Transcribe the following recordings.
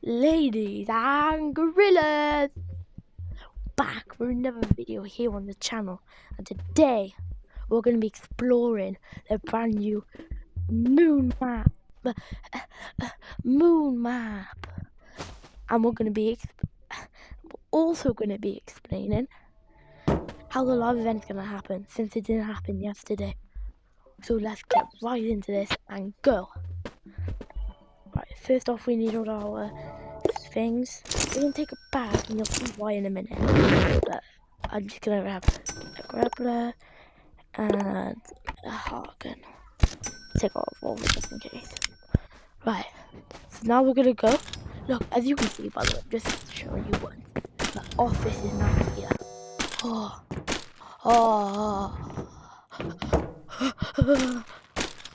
Ladies and gorillas, back for another video here on the channel, and today we're going to be exploring the brand new moon map, and we're also going to be explaining how the live event is going to happen, since it didn't happen yesterday. So let's get right into this and go. Right, first off we need all our things. We're going to take a bath and you'll see why in a minute. But I'm just going to grab a grappler and a harken. Take off all just in case. Right, so now we're going to go. Look, as you can see by the way, I'm just showing you once. The office is now here.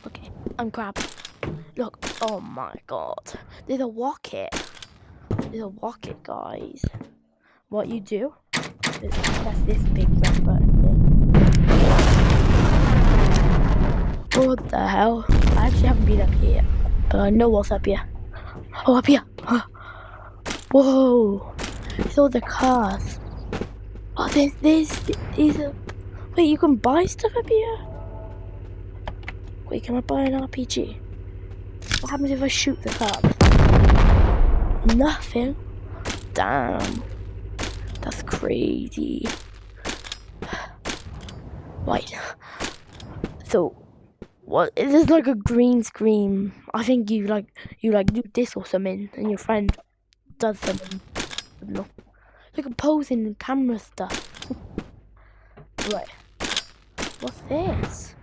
Okay, I'm grabbing. Look, oh my god. There's a rocket. There's a rocket, guys. What you do is press this big red button here. What the hell? I actually haven't been up here yet, but I know what's up here. Oh, up here. Whoa. It's all the cars. Oh, these are... Wait, you can buy stuff up here? Wait, can I buy an RPG? What happens if I shoot the car? Nothing. Damn. That's crazy. Right. So, what? Is this like a green screen? I think you do this or something, and your friend does something. I don't know. Like a posing and camera stuff. Right. What's this?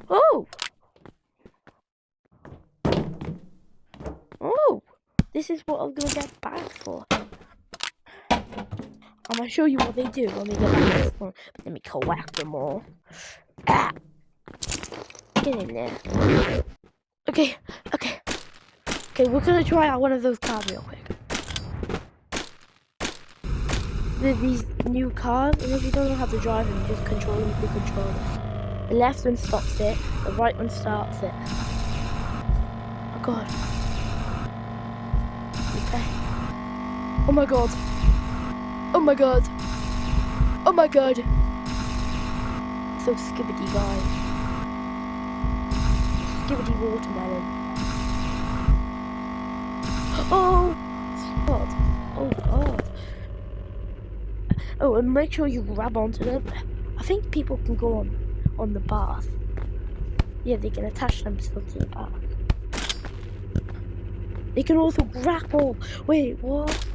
Oh! Oh! This is what I'm gonna get back for. I'm gonna show you what they do when we get back to this one. But let me collect them all. Ah! Get in there. Okay, we're gonna try out one of those cars real quick. There's these new cars, and if you don't know how to drive them, you just control them with the controllers. The left one stops it, the right one starts it. Oh god. Okay. Oh my god. Oh my god. Oh my god. So skibbity, guys. Skibbity watermelon. Oh god. Oh god. Oh, and make sure you grab onto them. I think people can go on the bath. Yeah, they can attach themselves to the bath. They can also grapple. Wait, what?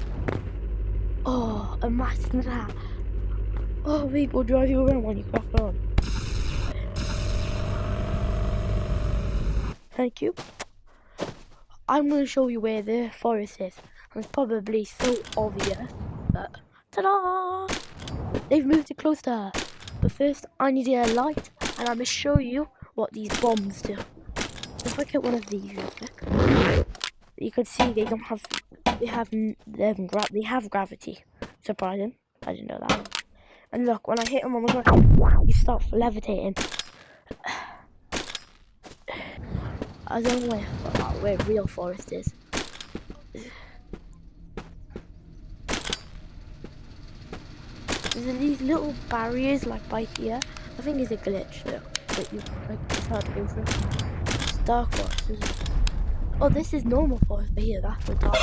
Oh, imagine that. Oh, people drive you around when you grapple on. Thank you. I'm going to show you where the forest is. And it's probably so obvious, but ta-da! They've moved it closer. But first, I need a light, and I'm going to show you what these bombs do. If I get one of these real quick, you can see they don't have, they have gravity. Surprising, I didn't know that. And look, when I hit them on the ground, you start levitating. I don't know where real forest is. There's these little barriers like by here. I think it's a glitch though, that you it's hard to go through. It's dark forest, isn't it? Oh, this is normal forest, but here that's the dark.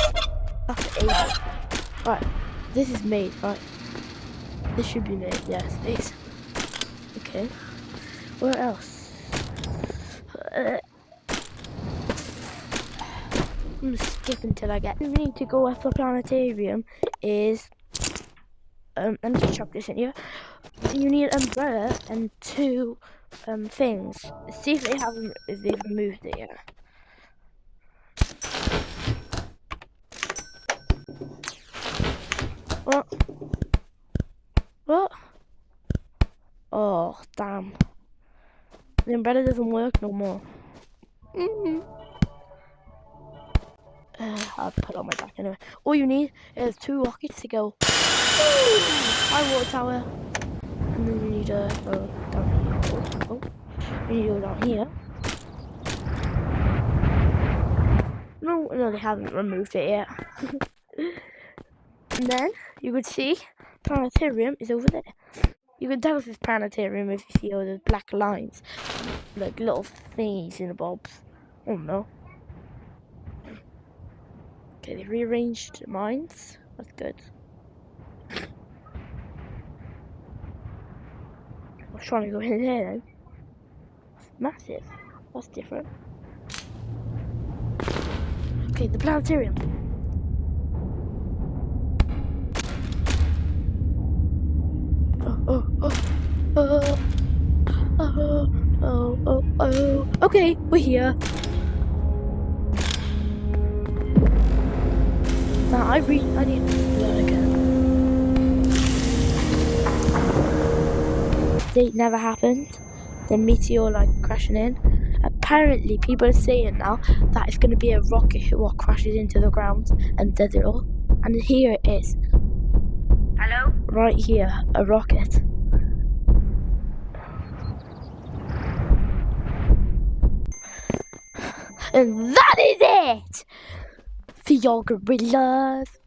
That's the age. Right, this is made, right? This should be made, yes, it is. Okay. Where else? I'm gonna skip until I get. We need to go up the planetarium is let me just chuck this in here. You need an umbrella and two things. See if they've removed it yet. What? What? Oh damn. The umbrella doesn't work no more. I'll put it on my back anyway. All you need is 2 rockets to go. High water tower. And then you need to go down here. Oh. You need to go down here. No, they haven't removed it yet. And then you could see planetarium is over there. You can tell this planetarium if you see all those black lines, like little thingies in the bulbs. Oh no. Okay, they've rearranged mines. That's good. I was trying to go in there then. Massive. That's different. Okay, the planetarium. Oh. Okay, we're here. Now I need to do that again. It never happened. The meteor like crashing in. Apparently, people are saying now that it's going to be a rocket what crashes into the ground and does it all. And here it is. Hello? Right here, a rocket. And that is it for your gorillas.